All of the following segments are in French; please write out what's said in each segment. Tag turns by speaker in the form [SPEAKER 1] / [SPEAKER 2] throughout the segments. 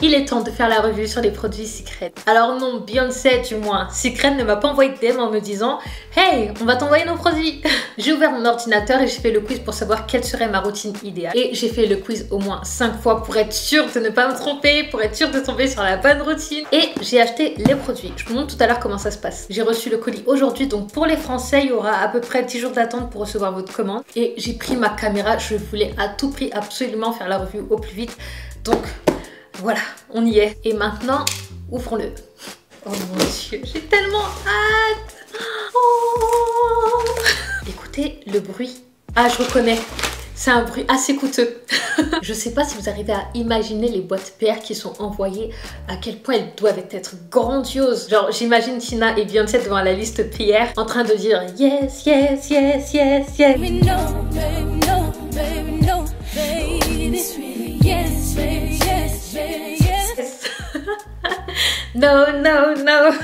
[SPEAKER 1] Il est temps de faire la revue sur les produits Secret. Alors non, Beyoncé du moins, Secret ne m'a pas envoyé de DM en me disant « Hey, on va t'envoyer nos produits !» J'ai ouvert mon ordinateur et j'ai fait le quiz pour savoir quelle serait ma routine idéale. Et j'ai fait le quiz au moins 5 fois pour être sûre de ne pas me tromper, pour être sûre de tomber sur la bonne routine. Et j'ai acheté les produits. Je vous montre tout à l'heure comment ça se passe. J'ai reçu le colis aujourd'hui, donc pour les Français, il y aura à peu près 10 jours d'attente pour recevoir votre commande. Et j'ai pris ma caméra, je voulais à tout prix absolument faire la revue au plus vite. Donc voilà, on y est. Et maintenant, ouvrons-le. Oh mon Dieu, j'ai tellement hâte. Oh. Écoutez le bruit. Ah, je reconnais. C'est un bruit assez coûteux. Je sais pas si vous arrivez à imaginer les boîtes PR qui sont envoyées, à quel point elles doivent être grandioses. Genre, j'imagine Tina et Beyoncé devant la liste PR en train de dire yes, yes, yes, yes, yes. We know, baby, no, baby, no, baby, it's really yes, baby, yes, baby, yes. No, no, no.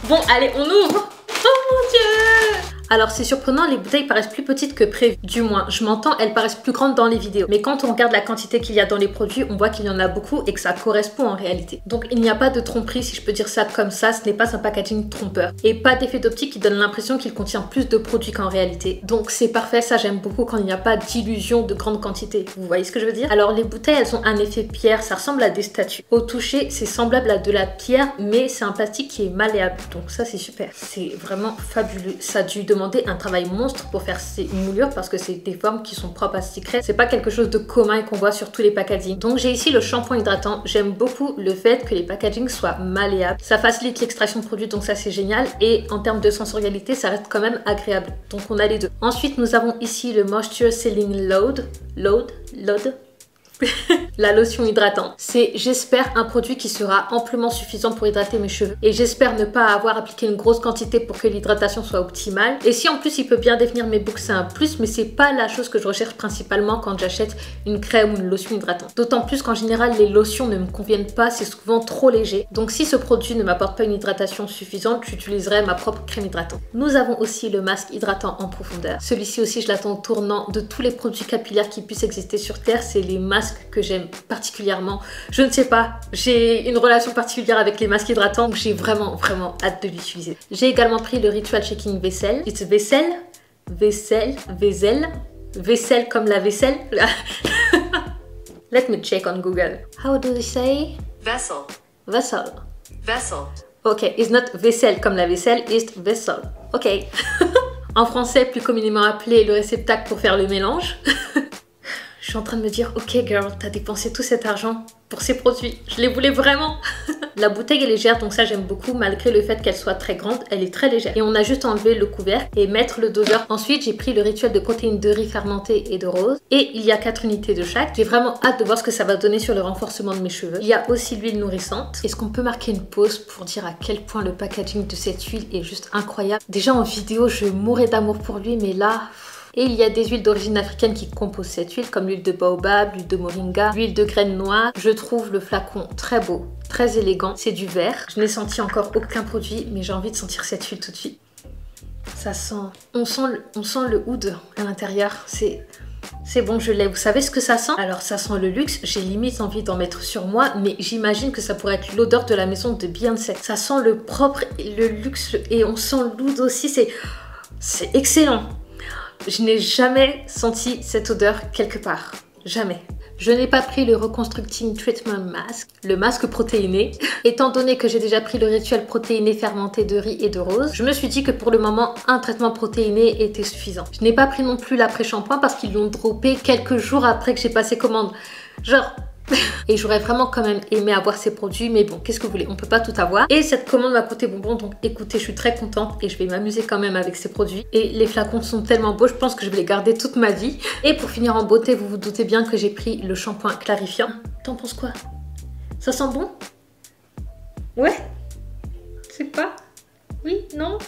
[SPEAKER 1] Bon, allez, on ouvre. Oh mon Dieu! Alors c'est surprenant, les bouteilles paraissent plus petites que prévu. Du moins, je m'entends, elles paraissent plus grandes dans les vidéos. Mais quand on regarde la quantité qu'il y a dans les produits, on voit qu'il y en a beaucoup et que ça correspond en réalité. Donc il n'y a pas de tromperie, si je peux dire ça comme ça, ce n'est pas un packaging trompeur. Et pas d'effet d'optique qui donne l'impression qu'il contient plus de produits qu'en réalité. Donc c'est parfait, ça j'aime beaucoup quand il n'y a pas d'illusion de grande quantité. Vous voyez ce que je veux dire? Alors les bouteilles, elles ont un effet pierre, ça ressemble à des statues. Au toucher, c'est semblable à de la pierre, mais c'est un plastique qui est malléable. Donc ça c'est super. C'est vraiment fabuleux. Ça a dû demander un travail monstre pour faire ces moulures parce que c'est des formes qui sont propres à Secret. C'est pas quelque chose de commun et qu'on voit sur tous les packagings. Donc j'ai ici le shampoing hydratant. J'aime beaucoup le fait que les packagings soient malléables. Ça facilite l'extraction de produits, donc ça c'est génial. Et en termes de sensorialité, ça reste quand même agréable. Donc on a les deux. Ensuite, nous avons ici le Moisture Sealing Load. La lotion hydratante. C'est, j'espère, un produit qui sera amplement suffisant pour hydrater mes cheveux. Et j'espère ne pas avoir appliqué une grosse quantité pour que l'hydratation soit optimale. Et si en plus il peut bien définir mes boucles, c'est un plus, mais c'est pas la chose que je recherche principalement quand j'achète une crème ou une lotion hydratante. D'autant plus qu'en général, les lotions ne me conviennent pas, c'est souvent trop léger. Donc si ce produit ne m'apporte pas une hydratation suffisante, j'utiliserai ma propre crème hydratante. Nous avons aussi le masque hydratant en profondeur. Celui-ci aussi, je l'attends au tournant de tous les produits capillaires qui puissent exister sur Terre. C'est les masques que j'aime particulièrement. Je ne sais pas, j'ai une relation particulière avec les masques hydratants, donc j'ai vraiment hâte de l'utiliser. J'ai également pris le Ritual Shaking Vaisselle. It's vaisselle, vaisselle comme la vaisselle. Let me check on Google. How do they say?
[SPEAKER 2] Vessel.
[SPEAKER 1] Vessel.
[SPEAKER 2] Vessel.
[SPEAKER 1] Ok, it's not vaisselle comme la vaisselle, it's vessel. Ok. En français, plus communément appelé le réceptacle pour faire le mélange. Je suis en train de me dire, ok girl, t'as dépensé tout cet argent pour ces produits. Je les voulais vraiment. La bouteille est légère, donc ça j'aime beaucoup, malgré le fait qu'elle soit très grande, elle est très légère. Et on a juste enlevé le couvercle et mettre le doseur. Ensuite, j'ai pris le rituel de protéines de riz fermentées et de rose. Et il y a 4 unités de chaque. J'ai vraiment hâte de voir ce que ça va donner sur le renforcement de mes cheveux. Il y a aussi l'huile nourrissante. Est-ce qu'on peut marquer une pause pour dire à quel point le packaging de cette huile est juste incroyable? Déjà en vidéo, je mourais d'amour pour lui, mais là... Et il y a des huiles d'origine africaine qui composent cette huile, comme l'huile de baobab, l'huile de moringa, l'huile de graines noires. Je trouve le flacon très beau, très élégant. C'est du vert. Je n'ai senti encore aucun produit, mais j'ai envie de sentir cette huile tout de suite. Ça sent... On sent le oud à l'intérieur. C'est bon, je l'ai. Vous savez ce que ça sent? Alors ça sent le luxe. J'ai limite envie d'en mettre sur moi, mais j'imagine que ça pourrait être l'odeur de la maison de Beyoncé. Ça sent le propre, le luxe, et on sent l'oud aussi. C'est excellent. Je n'ai jamais senti cette odeur quelque part. Jamais. Je n'ai pas pris le Reconstructing Treatment Mask, le masque protéiné. Étant donné que j'ai déjà pris le rituel protéiné fermenté de riz et de rose, je me suis dit que pour le moment, un traitement protéiné était suffisant. Je n'ai pas pris non plus l'après-shampoing parce qu'ils l'ont droppé quelques jours après que j'ai passé commande. Genre... Et j'aurais vraiment quand même aimé avoir ces produits, mais bon, qu'est-ce que vous voulez, on peut pas tout avoir. Et cette commande m'a coûté bonbon, donc écoutez, je suis très contente et je vais m'amuser quand même avec ces produits. Et les flacons sont tellement beaux, je pense que je vais les garder toute ma vie. Et pour finir en beauté, vous vous doutez bien que j'ai pris le shampoing clarifiant. T'en penses quoi? Ça sent bon? Ouais? C'est pas? Oui? Non?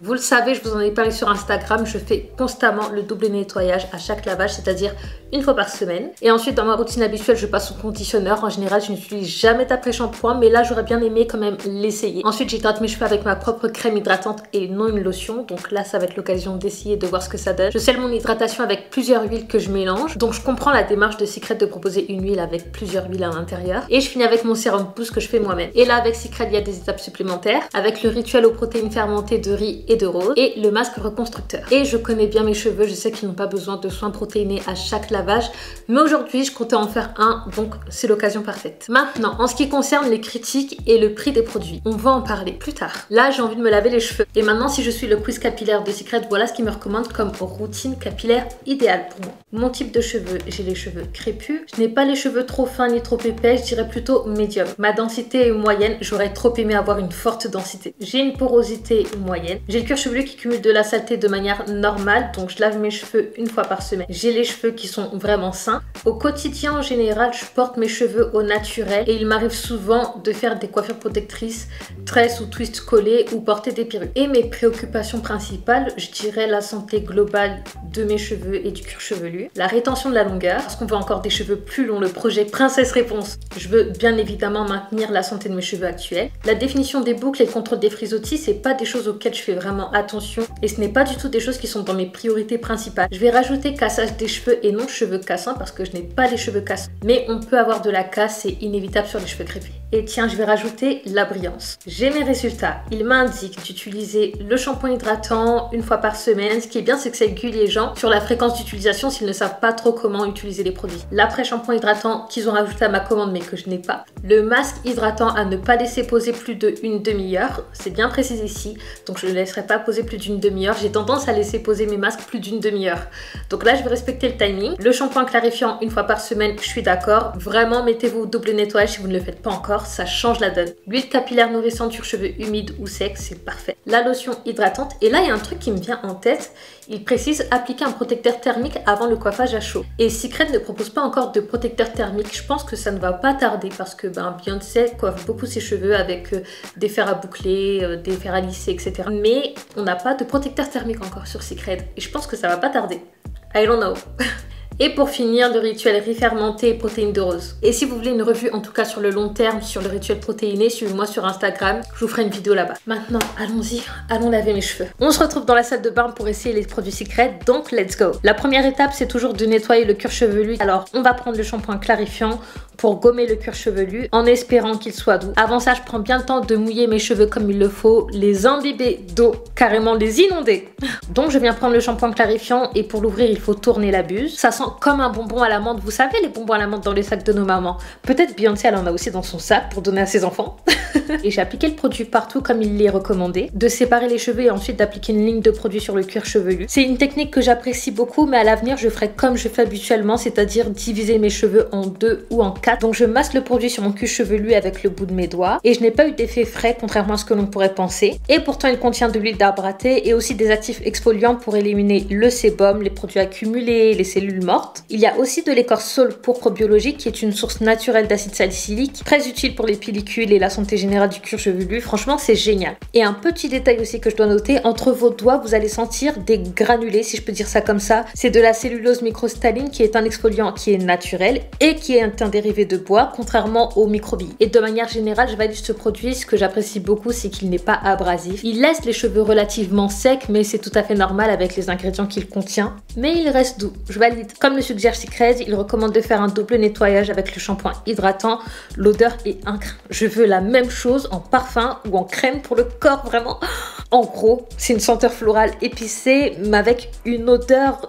[SPEAKER 1] Vous le savez, je vous en ai parlé sur Instagram, je fais constamment le double nettoyage à chaque lavage, c'est-à-dire une fois par semaine. Et ensuite, dans ma routine habituelle, je passe au conditionneur. En général, je n'utilise jamais d'après-shampoing, mais là, j'aurais bien aimé quand même l'essayer. Ensuite, j'hydrate mes cheveux avec ma propre crème hydratante et non une lotion. Donc là, ça va être l'occasion d'essayer de voir ce que ça donne. Je scelle mon hydratation avec plusieurs huiles que je mélange. Donc je comprends la démarche de Secret de proposer une huile avec plusieurs huiles à l'intérieur. Et je finis avec mon sérum boost que je fais moi-même. Et là, avec Secret, il y a des étapes supplémentaires avec le rituel aux protéines fermentées de riz et de rose et le masque reconstructeur. Et je connais bien mes cheveux, je sais qu'ils n'ont pas besoin de soins protéinés à chaque lavage, mais aujourd'hui je comptais en faire un, donc c'est l'occasion parfaite. Maintenant, en ce qui concerne les critiques et le prix des produits, on va en parler plus tard. Là, j'ai envie de me laver les cheveux. Et maintenant, si je suis le quiz capillaire de Secret, voilà ce qu'il me recommande comme routine capillaire idéale pour moi. Mon type de cheveux, j'ai les cheveux crépus. Je n'ai pas les cheveux trop fins ni trop épais, je dirais plutôt médium. Ma densité est moyenne, j'aurais trop aimé avoir une forte densité. J'ai une porosité moyenne. J'ai le cuir chevelu qui cumule de la saleté de manière normale, donc je lave mes cheveux une fois par semaine. J'ai les cheveux qui sont vraiment sains. Au quotidien, en général, je porte mes cheveux au naturel et il m'arrive souvent de faire des coiffures protectrices, tresses ou twists collés ou porter des perruques. Et mes préoccupations principales, je dirais la santé globale de mes cheveux et du cuir chevelu, la rétention de la longueur, parce qu'on veut encore des cheveux plus longs, le projet Princesse Réponse. Je veux bien évidemment maintenir la santé de mes cheveux actuels. La définition des boucles et le contrôle des frisottis, c'est pas des choses auxquelles je fais vraiment attention et ce n'est pas du tout des choses qui sont dans mes priorités principales. Je vais rajouter cassage des cheveux et non cheveux cassants parce que je n'ai pas les cheveux cassants. Mais on peut avoir de la casse, c'est inévitable sur les cheveux crépus. Et tiens, je vais rajouter la brillance. J'ai mes résultats. Il m'indique d'utiliser le shampoing hydratant une fois par semaine. Ce qui est bien, c'est que ça aiguille les gens sur la fréquence d'utilisation s'ils ne savent pas trop comment utiliser les produits. L'après-shampoing hydratant qu'ils ont rajouté à ma commande mais que je n'ai pas. Le masque hydratant à ne pas laisser poser plus d'une demi-heure. C'est bien précisé ici. Donc je ne laisserai pas poser plus d'une demi-heure. J'ai tendance à laisser poser mes masques plus d'une demi-heure. Donc là, je vais respecter le timing. Le shampoing clarifiant une fois par semaine, je suis d'accord. Vraiment, mettez-vous au double nettoyage si vous ne le faites pas encore. Ça change la donne. L'huile capillaire nourrissante sur cheveux humides ou secs, c'est parfait. La lotion hydratante. Et là, il y a un truc qui me vient en tête. Il précise appliquer un protecteur thermique avant le coiffage à chaud. Et Secret ne propose pas encore de protecteur thermique. Je pense que ça ne va pas tarder parce que Beyoncé coiffe beaucoup ses cheveux avec des fers à boucler, des fers à lisser, etc. Mais on n'a pas de protecteur thermique encore sur Secret. Et je pense que ça va pas tarder. I don't know. Et pour finir, le rituel riz fermenté et protéines de rose. Et si vous voulez une revue, en tout cas sur le long terme, sur le rituel protéiné, suivez-moi sur Instagram, je vous ferai une vidéo là-bas. Maintenant, allons-y, allons laver mes cheveux. On se retrouve dans la salle de bain pour essayer les produits Secret, donc let's go. La première étape, c'est toujours de nettoyer le cuir chevelu. Alors, on va prendre le shampoing clarifiant pour gommer le cuir chevelu en espérant qu'il soit doux. Avant ça, je prends bien le temps de mouiller mes cheveux comme il le faut, les imbiber d'eau, carrément les inonder. Donc je viens prendre le shampoing clarifiant et pour l'ouvrir, il faut tourner la buse. Ça sent comme un bonbon à la menthe. Vous savez, les bonbons à la menthe dans les sacs de nos mamans. Peut-être Beyoncé, elle en a aussi dans son sac pour donner à ses enfants. Et j'ai appliqué le produit partout comme il l'est recommandé. De séparer les cheveux et ensuite d'appliquer une ligne de produit sur le cuir chevelu. C'est une technique que j'apprécie beaucoup, mais à l'avenir, je ferai comme je fais habituellement, c'est-à-dire diviser mes cheveux en 2 ou en 4. Donc je masse le produit sur mon cuir chevelu avec le bout de mes doigts. Et je n'ai pas eu d'effet frais, contrairement à ce que l'on pourrait penser. Et pourtant, il contient de l'huile d'arbre à thé et aussi des actifs exfoliants pour éliminer le sébum, les produits accumulés, les cellules mortes. Il y a aussi de l'écorce saule pourpre biologique qui est une source naturelle d'acide salicylique, très utile pour les pellicules et la santé générale du cuir chevelu. Franchement, c'est génial. Et un petit détail aussi que je dois noter, entre vos doigts, vous allez sentir des granulés, si je peux dire ça comme ça. C'est de la cellulose microcristalline qui est un exfoliant qui est naturel et qui est un dérivé de bois, contrairement aux microbilles. Et de manière générale, je valide ce produit. Ce que j'apprécie beaucoup, c'est qu'il n'est pas abrasif. Il laisse les cheveux relativement secs, mais c'est tout à fait normal avec les ingrédients qu'il contient. Mais il reste doux. Je valide. Comme le suggère Secret, il recommande de faire un double nettoyage avec le shampoing hydratant. L'odeur est incroyable. Je veux la même chose en parfum ou en crème pour le corps, vraiment. En gros, c'est une senteur florale épicée, mais avec une odeur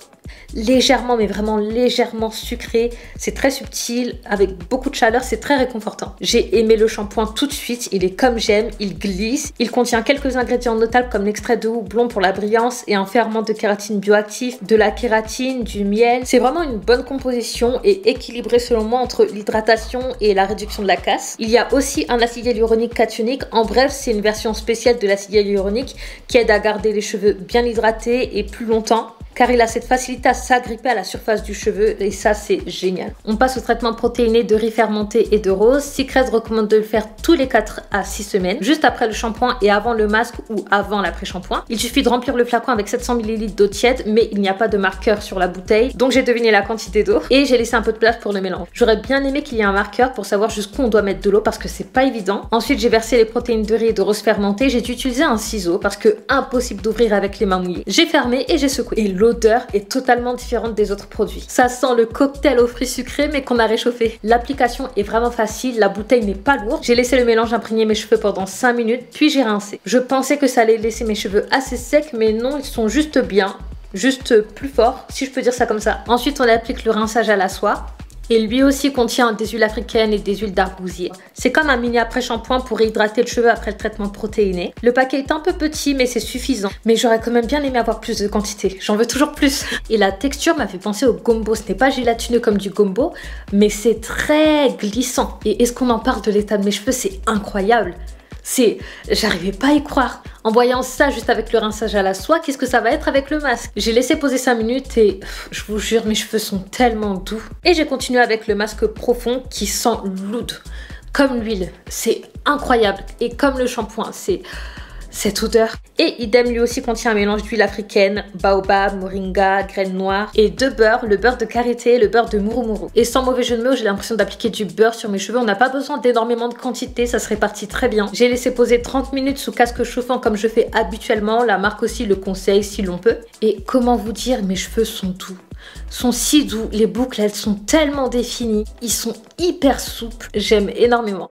[SPEAKER 1] légèrement, mais vraiment légèrement sucré. C'est très subtil, avec beaucoup de chaleur, c'est très réconfortant. J'ai aimé le shampoing tout de suite, il est comme j'aime, il glisse. Il contient quelques ingrédients notables comme l'extrait de houblon pour la brillance et un ferment de kératine bioactif, de la kératine, du miel. C'est vraiment une bonne composition et équilibrée selon moi entre l'hydratation et la réduction de la casse. Il y a aussi un acide hyaluronique cationique. En bref, c'est une version spéciale de l'acide hyaluronique qui aide à garder les cheveux bien hydratés et plus longtemps. car il a cette facilité à s'agripper à la surface du cheveu et ça c'est génial. On passe au traitement protéiné de riz fermenté et de rose. Secret recommande de le faire tous les 4 à 6 semaines, juste après le shampoing et avant le masque ou avant l'après-shampoing. Il suffit de remplir le flacon avec 700 ml d'eau tiède, mais il n'y a pas de marqueur sur la bouteille, donc j'ai deviné la quantité d'eau et j'ai laissé un peu de place pour le mélange. J'aurais bien aimé qu'il y ait un marqueur pour savoir jusqu'où on doit mettre de l'eau parce que c'est pas évident. Ensuite j'ai versé les protéines de riz et de rose fermentées. J'ai dû utiliser un ciseau parce que impossible d'ouvrir avec les mains mouillées. J'ai fermé et j'ai secoué. Et l'odeur est totalement différente des autres produits. Ça sent le cocktail aux fruits sucrés mais qu'on a réchauffé. L'application est vraiment facile, la bouteille n'est pas lourde. J'ai laissé le mélange imprégner mes cheveux pendant 5 minutes puis j'ai rincé. Je pensais que ça allait laisser mes cheveux assez secs mais non, ils sont juste bien. Juste plus fort, si je peux dire ça comme ça. Ensuite, on applique le rinçage à la soie. Et lui aussi contient des huiles africaines et des huiles d'arbousier. C'est comme un mini après-shampoing pour réhydrater le cheveu après le traitement protéiné. Le paquet est un peu petit mais c'est suffisant. Mais j'aurais quand même bien aimé avoir plus de quantité. J'en veux toujours plus. Et la texture m'a fait penser au gombo. Ce n'est pas gélatineux comme du gombo, mais c'est très glissant. Et est-ce qu'on en parle de l'état de mes cheveux? C'est incroyable. J'arrivais pas à y croire. En voyant ça juste avec le rinçage à la soie, qu'est-ce que ça va être avec le masque? J'ai laissé poser 5 minutes et je vous jure, mes cheveux sont tellement doux. Et j'ai continué avec le masque profond qui sent l'oud, comme l'huile. C'est incroyable. Et comme le shampoing, c'est cette odeur. Et idem, lui aussi contient un mélange d'huile africaine, baobab, moringa, graines noires et de beurre, le beurre de karité et le beurre de murumuru. Et sans mauvais jeu de mots, j'ai l'impression d'appliquer du beurre sur mes cheveux. On n'a pas besoin d'énormément de quantité, ça se répartit très bien. J'ai laissé poser 30 minutes sous casque chauffant comme je fais habituellement. La marque aussi le conseille si l'on peut. Et comment vous dire, mes cheveux sont doux. Sont si doux, les boucles elles sont tellement définies, ils sont hyper souples, j'aime énormément.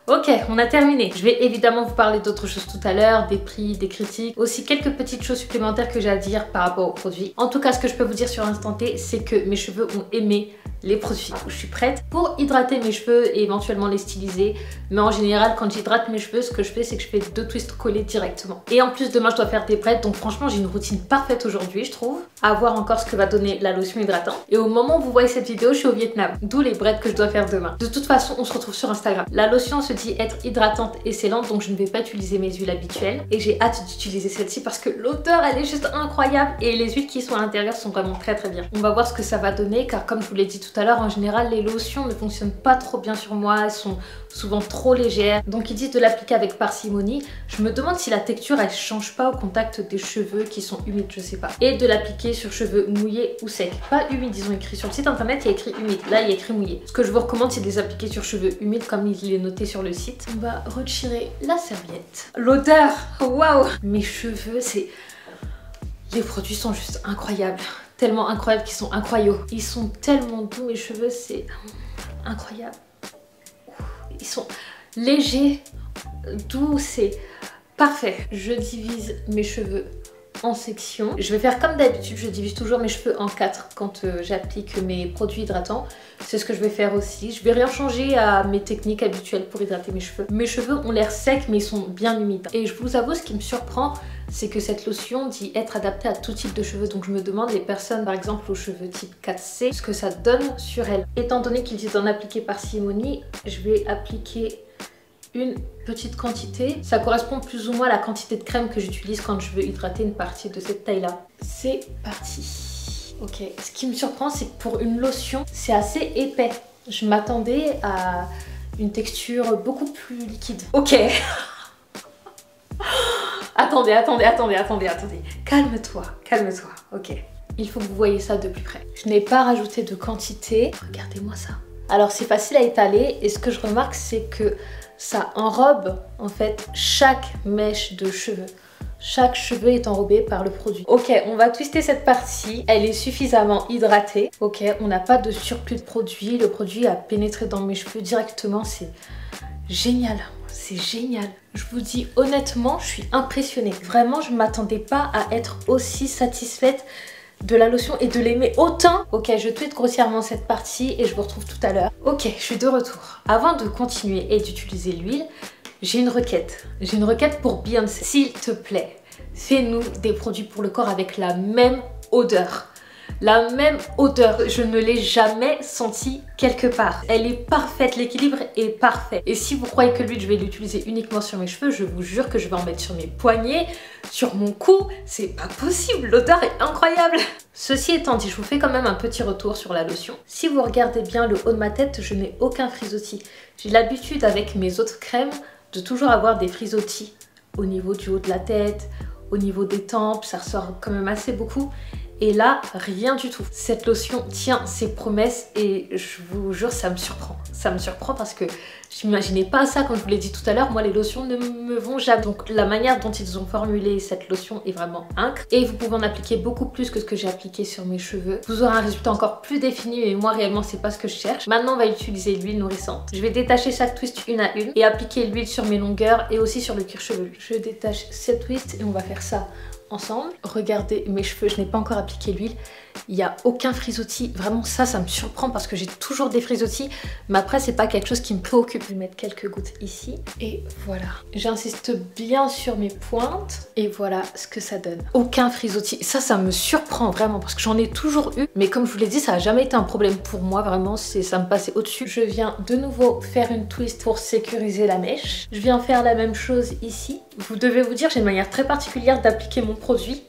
[SPEAKER 1] Ok, on a terminé. Je vais évidemment vous parler d'autres choses tout à l'heure, des prix, des critiques, aussi quelques petites choses supplémentaires que j'ai à dire par rapport aux produits. En tout cas, ce que je peux vous dire sur l'instant T, c'est que mes cheveux ont aimé les produits. Je suis prête pour hydrater mes cheveux et éventuellement les styliser. Mais en général, quand j'hydrate mes cheveux, ce que je fais, c'est que je fais 2 twists collés directement. Et en plus, demain, je dois faire des braids. Donc franchement, j'ai une routine parfaite aujourd'hui, je trouve. À voir encore ce que va donner la lotion hydratante. Et au moment où vous voyez cette vidéo, je suis au Vietnam. D'où les braids que je dois faire demain. De toute façon, on se retrouve sur Instagram. La lotion se dit être hydratante et scellante. Donc je ne vais pas utiliser mes huiles habituelles. Et j'ai hâte d'utiliser celle-ci parce que l'odeur, elle est juste incroyable. Et les huiles qui sont à l'intérieur sont vraiment très très bien. On va voir ce que ça va donner. Car comme je vous l'ai dit tout à l'heure, en général, les lotions ne fonctionnent pas trop bien sur moi. Elles sont souvent trop légères. Donc ils disent de l'appliquer avec parcimonie. Je me demande si la texture elle change pas au contact des cheveux qui sont humides, je sais pas. Et de l'appliquer sur cheveux mouillés ou secs. Pas humides, ils ont écrit sur le site internet, il y a écrit humide. Là il y a écrit mouillé. Ce que je vous recommande c'est de les appliquer sur cheveux humides comme il est noté sur le site. On va retirer la serviette. L'odeur, waouh! Mes cheveux, les produits sont juste incroyables. Tellement incroyables qu'ils sont incroyables. Ils sont tellement doux mes cheveux, c'est incroyable. Ils sont légers, doux, c'est parfait. Je divise mes cheveux en sections. Je vais faire comme d'habitude, je divise toujours mes cheveux en 4 quand j'applique mes produits hydratants. C'est ce que je vais faire aussi. Je vais rien changer à mes techniques habituelles pour hydrater mes cheveux. Mes cheveux ont l'air secs mais ils sont bien humides. Et je vous avoue, ce qui me surprend, c'est que cette lotion dit être adaptée à tout type de cheveux. Donc je me demande les personnes par exemple aux cheveux type 4C, ce que ça donne sur elles. Étant donné qu'ils disent d'en appliquer parcimonie, je vais appliquer une petite quantité. Ça correspond plus ou moins à la quantité de crème que j'utilise quand je veux hydrater une partie de cette taille là. C'est parti. Ok, ce qui me surprend c'est que pour une lotion c'est assez épais. Je m'attendais à une texture beaucoup plus liquide. Ok. Attendez. Calme-toi, calme-toi. Ok. Il faut que vous voyez ça de plus près. Je n'ai pas rajouté de quantité. Regardez-moi ça. Alors c'est facile à étaler et ce que je remarque c'est que ça enrobe en fait chaque mèche de cheveux. Chaque cheveu est enrobé par le produit. Ok, on va twister cette partie. Elle est suffisamment hydratée. Ok, on n'a pas de surplus de produit. Le produit a pénétré dans mes cheveux directement. C'est génial. C'est génial. Je vous dis honnêtement, je suis impressionnée. Vraiment, je ne m'attendais pas à être aussi satisfaite de la lotion et de l'aimer autant. Ok, je tweete grossièrement cette partie et je vous retrouve tout à l'heure. Ok, je suis de retour. Avant de continuer et d'utiliser l'huile, j'ai une requête. J'ai une requête pour Beyoncé. S'il te plaît, fais-nous des produits pour le corps avec la même odeur. la même odeur. Je ne l'ai jamais sentie quelque part. Elle est parfaite, l'équilibre est parfait. Et si vous croyez que l'huile, je vais l'utiliser uniquement sur mes cheveux, je vous jure que je vais en mettre sur mes poignets, sur mon cou. C'est pas possible, l'odeur est incroyable. Ceci étant dit, je vous fais quand même un petit retour sur la lotion. Si vous regardez bien le haut de ma tête, je n'ai aucun frisottis. J'ai l'habitude avec mes autres crèmes de toujours avoir des frisottis au niveau du haut de la tête, au niveau des tempes, ça ressort quand même assez beaucoup. Et là, rien du tout. Cette lotion tient ses promesses et je vous jure, ça me surprend. Ça me surprend parce que je m'imaginais pas ça, comme je vous l'ai dit tout à l'heure. Moi, les lotions ne me vont jamais. Donc, la manière dont ils ont formulé cette lotion est vraiment incroyable. Et vous pouvez en appliquer beaucoup plus que ce que j'ai appliqué sur mes cheveux. Vous aurez un résultat encore plus défini, mais moi, réellement, c'est pas ce que je cherche. Maintenant, on va utiliser l'huile nourrissante. Je vais détacher chaque twist une à une et appliquer l'huile sur mes longueurs et aussi sur le cuir chevelu. Je détache cette twist et on va faire ça ensemble. Regardez mes cheveux, je n'ai pas encore appliqué l'huile. Il n'y a aucun frisottis. Vraiment ça me surprend parce que j'ai toujours des frisottis. Mais après, c'est pas quelque chose qui me préoccupe. Je vais mettre quelques gouttes ici. Et voilà. J'insiste bien sur mes pointes. Et voilà ce que ça donne. Aucun frisottis. Ça me surprend vraiment parce que j'en ai toujours eu. Mais comme je vous l'ai dit, ça n'a jamais été un problème pour moi. Vraiment, ça me passait au-dessus. Je viens de nouveau faire une twist pour sécuriser la mèche. Je viens faire la même chose ici. Vous devez vous dire, j'ai une manière très particulière d'appliquer mon produit.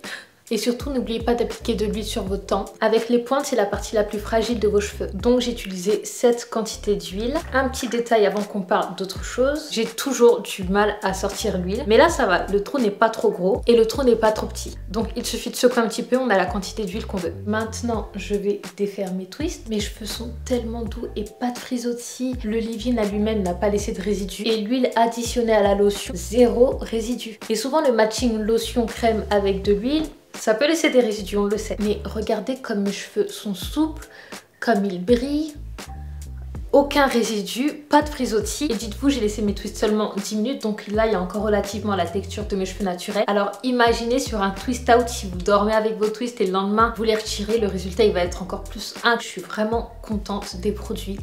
[SPEAKER 1] Et surtout, n'oubliez pas d'appliquer de l'huile sur vos tempes. Avec les pointes, c'est la partie la plus fragile de vos cheveux. Donc j'ai utilisé cette quantité d'huile. Un petit détail avant qu'on parle d'autre chose. J'ai toujours du mal à sortir l'huile. Mais là, ça va. Le trou n'est pas trop gros et le trou n'est pas trop petit. Donc il suffit de secouer un petit peu, on a la quantité d'huile qu'on veut. Maintenant, je vais défaire mes twists. Mes cheveux sont tellement doux et pas de frisottis. Le leave-in à lui-même n'a pas laissé de résidus. Et l'huile additionnée à la lotion, zéro résidu. Et souvent, le matching lotion-crème avec de l'huile, ça peut laisser des résidus, on le sait. Mais regardez comme mes cheveux sont souples, comme ils brillent. Aucun résidu, pas de frisottis. Et dites-vous, j'ai laissé mes twists seulement 10 minutes. Donc là, il y a encore relativement la texture de mes cheveux naturels. Alors imaginez sur un twist out, si vous dormez avec vos twists et le lendemain, vous les retirez, le résultat, il va être encore plus incroyable. Je suis vraiment contente des produits.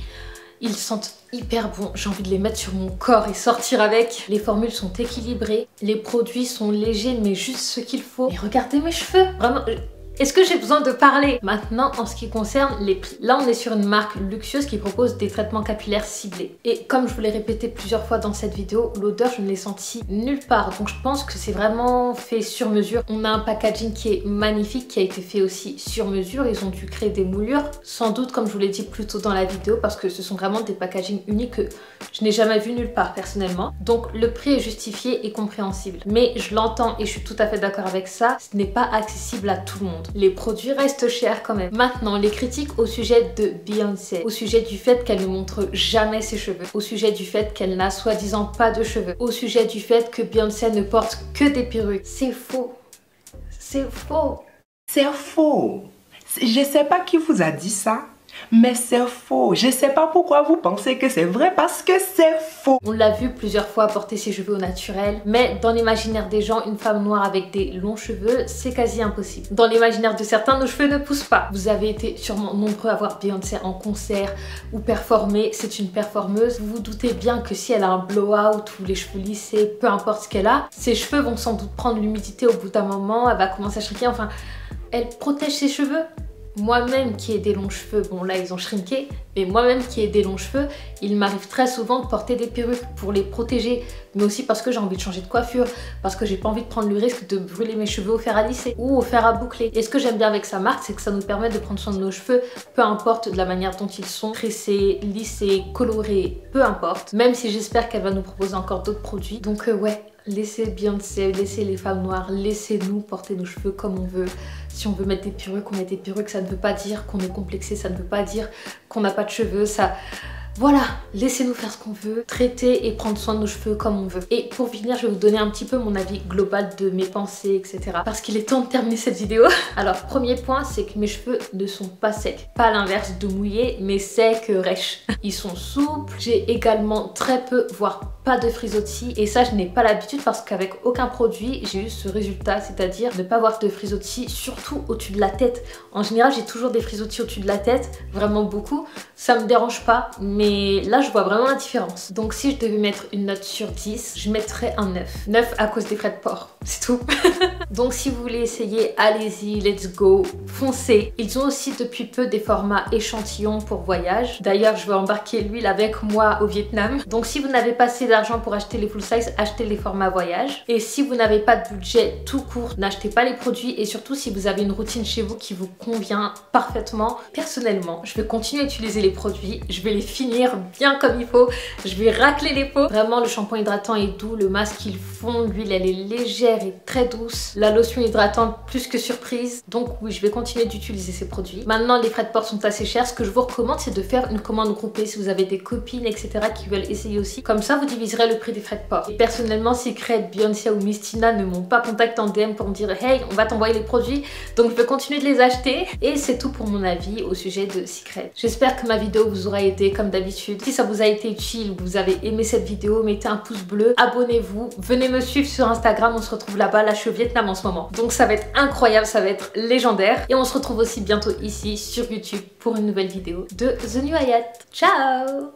[SPEAKER 1] Ils sentent hyper bons, j'ai envie de les mettre sur mon corps et sortir avec. Les formules sont équilibrées, les produits sont légers mais juste ce qu'il faut. Et regardez mes cheveux, vraiment... Est-ce que j'ai besoin de parler? Maintenant, en ce qui concerne les prix. Là, on est sur une marque luxueuse qui propose des traitements capillaires ciblés. Et comme je vous l'ai répété plusieurs fois dans cette vidéo, l'odeur, je ne l'ai sentie nulle part. Donc, je pense que c'est vraiment fait sur mesure. On a un packaging qui est magnifique, qui a été fait aussi sur mesure. Ils ont dû créer des moulures. Sans doute, comme je vous l'ai dit plus tôt dans la vidéo, parce que ce sont vraiment des packagings uniques que je n'ai jamais vu nulle part personnellement. Donc, le prix est justifié et compréhensible. Mais je l'entends et je suis tout à fait d'accord avec ça. Ce n'est pas accessible à tout le monde. Les produits restent chers quand même. Maintenant, les critiques au sujet de Beyoncé, au sujet du fait qu'elle ne montre jamais ses cheveux, au sujet du fait qu'elle n'a soi-disant pas de cheveux, au sujet du fait que Beyoncé ne porte que des perruques. C'est faux. C'est faux.
[SPEAKER 2] C'est faux. Je sais pas qui vous a dit ça, mais c'est faux. Je sais pas pourquoi vous pensez que c'est vrai parce que c'est faux.
[SPEAKER 1] On l'a vu plusieurs fois porter ses cheveux au naturel, mais dans l'imaginaire des gens, une femme noire avec des longs cheveux, c'est quasi impossible. Dans l'imaginaire de certains, nos cheveux ne poussent pas. Vous avez été sûrement nombreux à voir Beyoncé en concert ou performer. C'est une performeuse. Vous vous doutez bien que si elle a un blowout ou les cheveux lissés, peu importe ce qu'elle a, ses cheveux vont sans doute prendre l'humidité au bout d'un moment. Elle va commencer à shrinker. Enfin, elle protège ses cheveux. Moi-même qui ai des longs cheveux, bon là ils ont shrinké, mais moi-même qui ai des longs cheveux, il m'arrive très souvent de porter des perruques pour les protéger, mais aussi parce que j'ai envie de changer de coiffure, parce que j'ai pas envie de prendre le risque de brûler mes cheveux au fer à lisser ou au fer à boucler. Et ce que j'aime bien avec sa marque, c'est que ça nous permet de prendre soin de nos cheveux, peu importe de la manière dont ils sont, tressés, lissés, colorés, peu importe, même si j'espère qu'elle va nous proposer encore d'autres produits. Donc ouais, laissez Beyoncé, laissez les femmes noires, laissez-nous porter nos cheveux comme on veut. Si on veut mettre des perruques, on met des perruques. Ça ne veut pas dire qu'on est complexé, ça ne veut pas dire qu'on n'a pas de cheveux. Ça... Voilà, laissez-nous faire ce qu'on veut, traiter et prendre soin de nos cheveux comme on veut. Et pour finir, je vais vous donner un petit peu mon avis global de mes pensées, etc. Parce qu'il est temps de terminer cette vidéo. Alors, premier point, c'est que mes cheveux ne sont pas secs. Pas l'inverse de mouillés, mais secs, rêches. Ils sont souples. J'ai également très peu, voire pas de frisottis. Et ça, je n'ai pas l'habitude parce qu'avec aucun produit, j'ai eu ce résultat, c'est-à-dire ne pas avoir de frisottis, surtout au-dessus de la tête. En général, j'ai toujours des frisottis au-dessus de la tête, vraiment beaucoup. Ça me dérange pas, mais mais là je vois vraiment la différence. Donc si je devais mettre une note sur 10, je mettrais un 9. 9 à cause des frais de port, c'est tout. Donc si vous voulez essayer, allez-y, let's go, foncez. Ils ont aussi depuis peu des formats échantillons pour voyage. D'ailleurs, je vais embarquer l'huile avec moi au Vietnam. Donc si vous n'avez pas assez d'argent pour acheter les full size, achetez les formats voyage. Et si vous n'avez pas de budget tout court, n'achetez pas les produits. Et surtout si vous avez une routine chez vous qui vous convient parfaitement. Personnellement, je vais continuer à utiliser les produits. Je vais les finir bien comme il faut. Je vais racler les peaux. Vraiment, le shampoing hydratant est doux. Le masque, il fond. L'huile, elle est légère et très douce. La lotion hydratante, plus que surprise. Donc oui, je vais continuer d'utiliser ces produits. Maintenant, les frais de port sont assez chers. Ce que je vous recommande, c'est de faire une commande groupée si vous avez des copines, etc. qui veulent essayer aussi. Comme ça, vous diviserez le prix des frais de port. Et personnellement, Secret, Beyoncé ou Miss Tina ne m'ont pas contacté en DM pour me dire « Hey, on va t'envoyer les produits. » Donc je vais continuer de les acheter. Et c'est tout pour mon avis au sujet de Secret. J'espère que ma vidéo vous aura aidé comme d'habitude. Si ça vous a été utile, vous avez aimé cette vidéo, mettez un pouce bleu, abonnez-vous, venez me suivre sur Instagram, on se retrouve là-bas. Là, je suis au Vietnam en ce moment. Donc ça va être incroyable, ça va être légendaire. Et on se retrouve aussi bientôt ici sur YouTube pour une nouvelle vidéo de The New Hayat. Ciao!